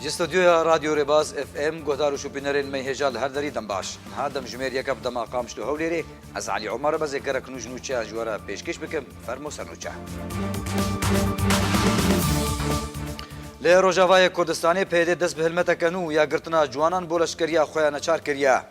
استودیوی رادیو رباز اف ام گوهدار و شوپینرین می هجال هر دری دم باش هادم جمهور یکب دم قامش تو هولیری از علی عمر بازی کرا کنوج نوچه جوارا پیشکش بکم فرمو سرنوچه لی روجاوای کردستانی پیدا دست به هلمت کنو یا گرتنا جوانان بولشکریا خویا نچار کریا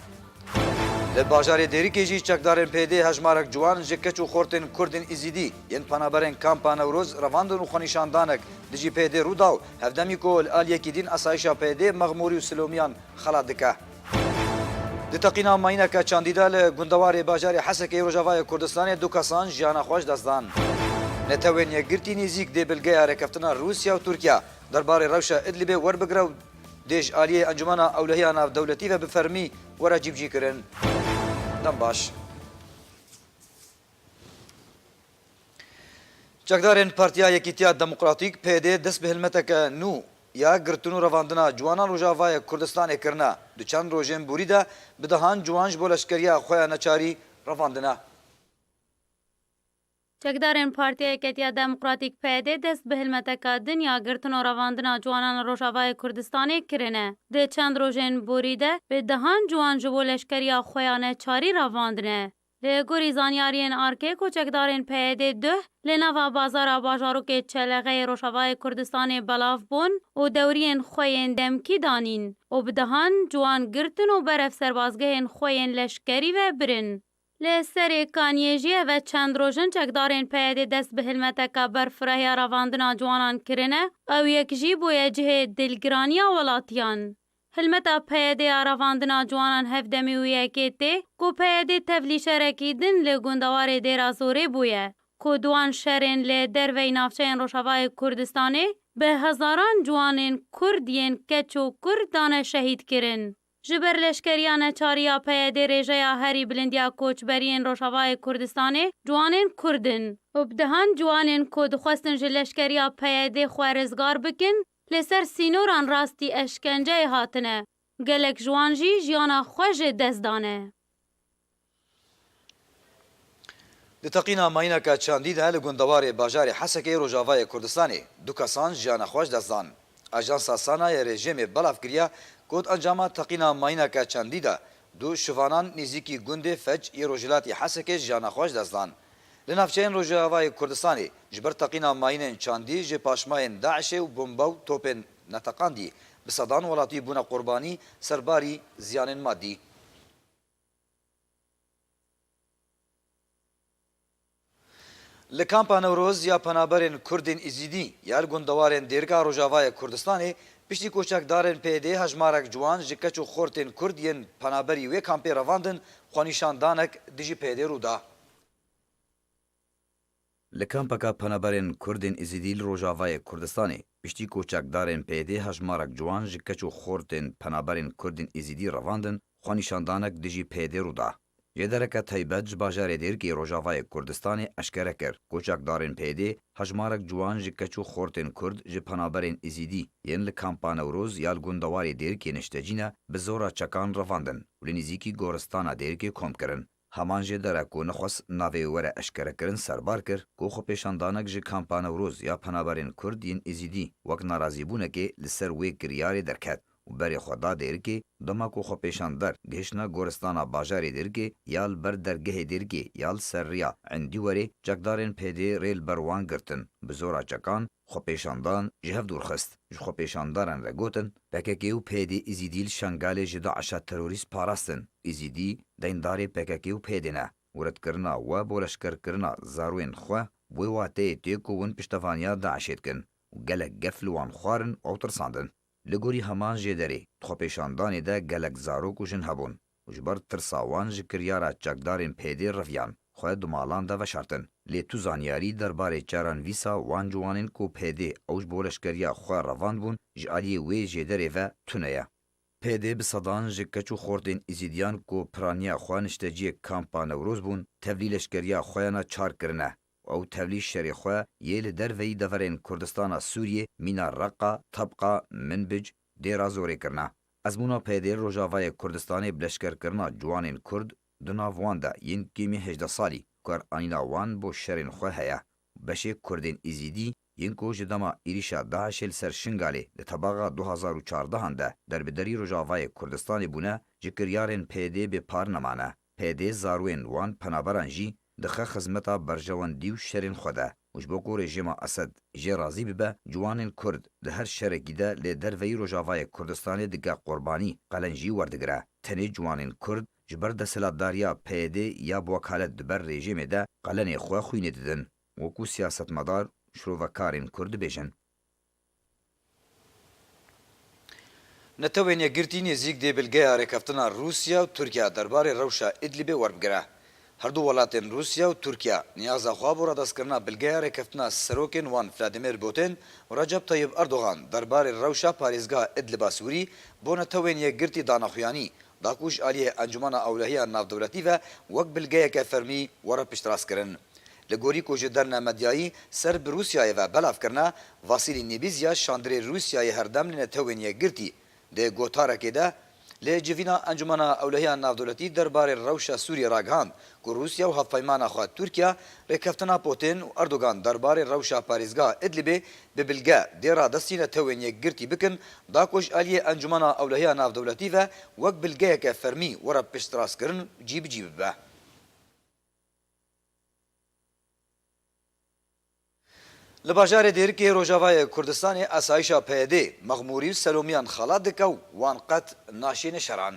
لی باجار دیری کیجی چکدارن پیدا هجمارک جوان جکچو خورتن کردن ازیدی ین پنابرن کامپان روز رواندن و خانیشاندانک دجی پیدا روداو هفدمی کول آلیه کی دین اسایشا پیدا مغموری و سلومیان خلات دکه دتقینا ماینه که چاندیدال گندوار باجار حسکی روجاوای کردستانی دو کسان جیانا خوش دستان نتوین یگرتی نزیک دی بلگیا رکفتنا روسیا و ترکیه درباره روشا ادلب وربگرو دیش آلیه انجمن اولهیان دولتی و بفرمی ورا جیب جی کرن دم باش چکدارن پارتیا یکیتیا دموکراتیک پیدا دست به هلمتک نو یا گرتونو رواندنا جوانان روجاوای کردستان کرنا دو چند روژن بوریده بدهان جوانج بولشکریا خویا نچاری رواندنا چکدارên Partiya Yeketiya Demokratîk PYD dest bi hilmeteka din ya girtin û revandina ciwanan Rojavayê Kurdistanê kirine. Di çend rojên borî de bi dehan ciwan ji bo leşkeriya xwe ya neçarî revandine. Li gorî zanyariyên arkê koçekdarên PYD duh li nava bazara bajarokê Çeleğeyê Rojavayê Kurdistanê belav bûn û dewriyên xwe yên demkî danîn û bi dehan ciwan girtin û beref serbazgehên xwe yên leşkerî ve birin. Li serê Kaniyêjiyê ve çend rojin çekdarên PYD dest bi hilmeteka berfirehya revandina ciwanan kirine, ew yek jî bûye cihê dilgiraniya welatiyan. Hilmeta PYD ya revandina ciwanan hevdemî û yekê tê ku PYD tevlî şerekî din li gundewarê Dêra Zorê bûye, ku duan şerên li derveyî navçeyên Rojavayê Kurdistanê bi hezaran ciwanên Kurd yên keç û Kurd dane şehîd kirin. Ji ber leşkeriya neçariya PYD rêjeya herî bilindiya koçberiyên Rojavayê Kurdistanê ciwanên Kurd in û bi dehan ciwanên ku dixwestin ji leşkeriya PYD xwe rizgar bikin li ser sînoran rastî eşkenceyê hatine. Gelek ciwan jî jiyana xwe ji dest dane. دتقینا ماینه چاندیده لی گندوار باجار حسکی روجاوای کردستانی دو کسان جیانا خوش دستان اجانسا سانای رژیم بلافگریا کود انجام تقینا ماینه چاندیده دو شوانان نزیکی گند فج ی روجلاتی حسکی جیانا خوش دستان لنافچین روجاوای کردستانی جبر تقینا ماینه چاندی ج پاشماین داعش و بمبو توپن نتقاندی بصدان ولاتی بونا قربانی سرباری زیان مادی لکامپا نوروز یا پنابرین کردین ازیدی یا گندوارین دیرگا روجاوای کردستانی پشتی کوچکدارین پیدا هجمارک جوان جکچو خورتین کردین پنابری و کامپی رواندن خوانیشاندانک دیجی پیدا رودا لکامپا پنابرین کردین ازیدی روجاوای کردستانی پشتی کوچکدارین پیدا هجمارک جوان جکچو خورتین پنابرین کردین ازیدی رواندن خوانیشاندانک دیجی پیدا رودا جدرکه تایبت جباجار دیر که روجاوای کردستان اشکره کر کوچکدارین پیدا هجمارک جوان جکچو خورتین کرد جپنابرین ازیدی ین لکامپان اوروز یال گندواری دیر که نشتجینه به زورا چکان رواندن ولی نزیکی گورستانا دیر که کند کرن همان جدرکو نخواست ناوی وره اشکره کرن سربار کر که خو پیشاندانک جی کامپان اوروز یا پنابرین کرد ین ازیدی وک نارازی بونه که لسر وی گریاری درکت و بری خدا دیر که دما کو خو پیشاندر گهشنا گورستانا باجاری دیر که یال بر درگه دیر که یال سریا عندی وری چکدارین پیدا ریل بروان گرتن بزورا چکان خو پیشاندان جهف دورخست خو پیشاندارن رگوتن پککیو پیدا ازیدیل شنگال جدا عشا تروریست پاراستن ازیدی دینداری پککیو پیدنه ورد کرنا و بولشکر کرنا زاروین خو بوی واته تیکو ون پشتوانیا داعشید کن و گلک گفل وان خوارن او ترساندن لگوری همان جدری خو پیشاندانی ده گلک زاروک و جن هبون و جبر ترساوان جکریارا چکدارین پیدا رفیان خو دمالان ده و شرطن لی تو زانیاری درباره چاران ویسا وان جوانین کو پیدا اوج بولشکریا خو رواند بون جالی وی جدری و تونه پیدا بصدان جکچو خوردین ازیدیان کو پرانیا خو نشتجی کامپا نوروز بون تبلیلشکریا خویانا چار کرنه او تبلیغ شری خو یل دروی دورین کردستان سوریه مینا رقا طبقه منبج دیرا زوری کرنا ازمونا پیدا روجاوای کردستان بلشکر کرنا جوانین کرد دناوان دا ین کیمی 18 سالی کار آنینا وان بو شرین خو هیا بشه کردین ازیدی yên ku ji dema êrişa Daişê li ser Şingalê li tebaxa 2014 de derbederî Rojavayê Kurdistanê bûne ji kiryarên PD bê par nemane. PD zarokên wan penaberan jî dixe xizmeta berjewendî û şerên xwe de û ji bo ku rejîma Esed jê razî bibe ciwanên Kurd di her şerekî de lê derveyî Rojavayê Kurdistanê dige qurbanî qelen jî werdigire. Tenê ciwanên Kurd ji ber desthilatdariya PD ya bi wekalet di ber rejîmê de qelenê xwe xwînê didin wekû siyasetmedar şrovekarên Kurd dibêjin. Netewên yekgirtî nêzik dê bilgeya rêkeftina Rûsya û Tirkiye derbarê rewşa Îdlibê werbigire. Her du welatên Rûsya û Tirkiye niyaza xwe bo radestkirina bilgeya rêkeftina serokên wan Vladimir Putin û Recep Tayyip Erdogan derbarê rewşa parêzgeha Îdliba Sûrî bo netewên yekgirtî danaxuyanî da ku ji aliyê Encumena Ewlehiya Navdewletî ve wek bilgeyeke fermî were piştrast-kirin. Li gorî ku ji derne medyayî ser bi Rûsyayê ve belavkirine, Vasilî Nebîzya şandırê Rûsyayê herdem li netewên yekgirtî dê gotarekê de lê civîna Encumena Ewlehiya Navdewletî derbarê rewşa Sûriyê ragihand ku Rûsya û hevpeymana xwe Tirkiye rêkeftina Putin û Erdogan derbarê rewşa parêzgeha Îdlibê bi bilge dê radestî netewên yekgirtî bikin da ku ji aliyê Encumena Ewlehiya Navdewletî ve wek bilgeyeke fermî were piştrast-kirin cî bi cî bibe. Li bajarê Dêrikê Rojavayê Kurdistanê esayişa PD mexmûrî û selomiyan xelat dike û wan qet naşîne şeran.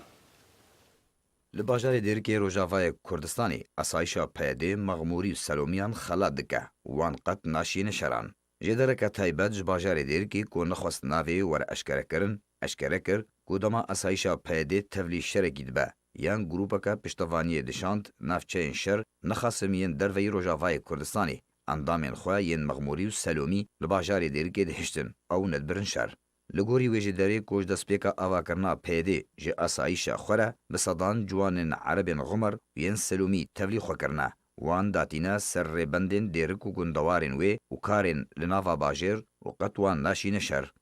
Li bajarê Dêrikê Rojavayê Kurdistanê esayişa PD mexmûrî û selomiyan xelat dike û wan qet naşîne şeran. Ji dereke taybet ji bajarê Dêrikê ku nexwest navê were eşkerekirin, eşkere kir ku dema esayişa PD tevlî şerekî dibe yan grûpeke piştevaniyê dişand navçeyên şer nexasim yên derveyî Rojavayê Kurdistanê endamên xwe yên mexmûrî û selomî li bajarê Dêrikê dihiştin ew nedbirin şer. Li gorî wê jî derê ku ji destpêka avakirina PD ji esayîşa xwe re bi sedan ciwanên erebên Xumer û yên selomî tevlî xwe kirine. Wan datîne ser rêbendên Dêrik û gundewarên wê û karên li nava bajêr û qet wan naşîne şer.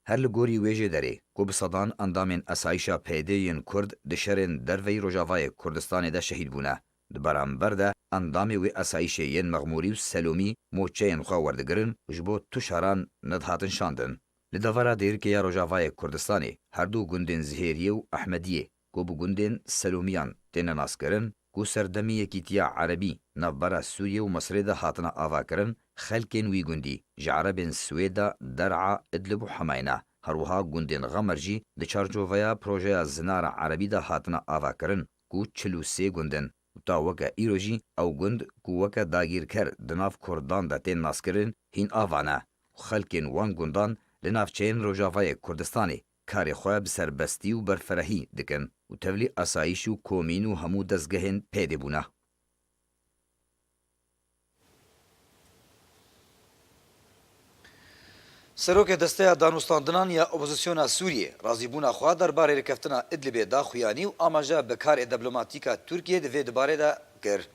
Her li gorî wê jê derê ku bi sedan endamên esayîşa PD yên Kurd di şerên derveyî Rojavayê Kurdistanê de şehîd bûne. Di beramber de endamê wê esayîşê yên mexmûrî û selomî moçeyên xwe werdigirin û ji bo tu şeran nedihatin şandin. Li devera Dêrikê ya Rojavayê Kurdistanê her du gundên Zihêriyê û Ehmediyê ku bi gundên selomîyan têne naskirin ku serdemî Yekîtiya Erebî navbera Sûriyê û Misrê de hatine avakirin, xelkên wî gundî ji erebên Swêda, Der'a, Îdlib û Hemayne herwiha gundên Xemer jî di çarçoveya projeya Zinara Erebî de hatine avakirin ku 43 gundin. Ta weke îro jî ew gund ku weke dagîrker di nav Kurdan de tên naskirin hîn ava ne û xelkên wan gundan li navçeyên Rojavayê Kurdistanê karê xwe bi serbestî û berfirehî dikin û tevlî esayîş û komîn û hemû destgehên pêdê bûne. Serokê desteya danûstandinan ya opozisyona Sûriyê razîbûna xwe derbarê rêkeftina Îdlibê da xuyanî û amaja bi karê diplomatîka Tirkiye di vê dibarê de kir.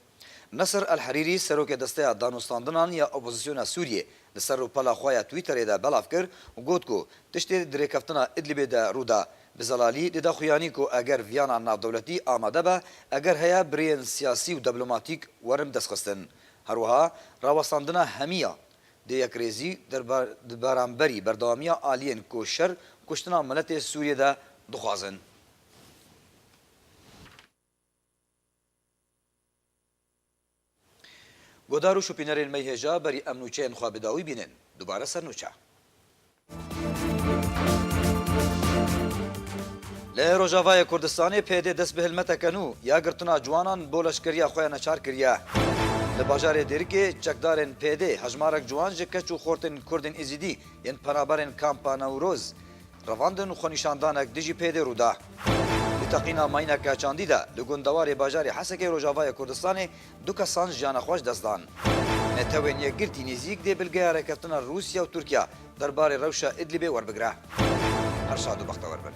Nasir el-Herîrî serokê desteya danûstandinan ya opozisyona Sûriyê li ser rûpela xwe ya Twîtterê de belav kir û got ku tiştê di rêkeftina Îdlibê de rûda bi zelalî dida xuyanî ku eger viyana navdewletî amade be eger heye birêyên siyasî û diplomatîk werin destxistin. Herwiha rawestandina hemiya di yekrêzî di beramberî berdewamiya aliyên ku şer kuştina miletê Sûriyê de dixwazin. Godar û şopînerên meyhêja berî em nûçeyên xwe bi dawî bînin. Dubare ser nûçe. Li Rojavayê Kurdistanê PD dest bi hilmeteke nû ya girtina ciwanan bo leşkeriya xwe neçar kiriye. Li bajarê Dêrikê çekdarên PD hejmarek ciwan ji keç û xortên Kurdên Êzîdî yên penaberên Kampa Newroz revandin û xwenîşandanek dijî PD rûda. Li teqîna mayîneke çandî de li gundewarê bajarê Hesekê Rojavayê Kurdistanê du kesan jiyana xwe ji dest dan. Netewên yekgirtî nêzik dê bilgeya rêkeftina Rûsya û Tirkiye derbarê rewşa Îdlibê werbigire. Her şad û bextewar bin.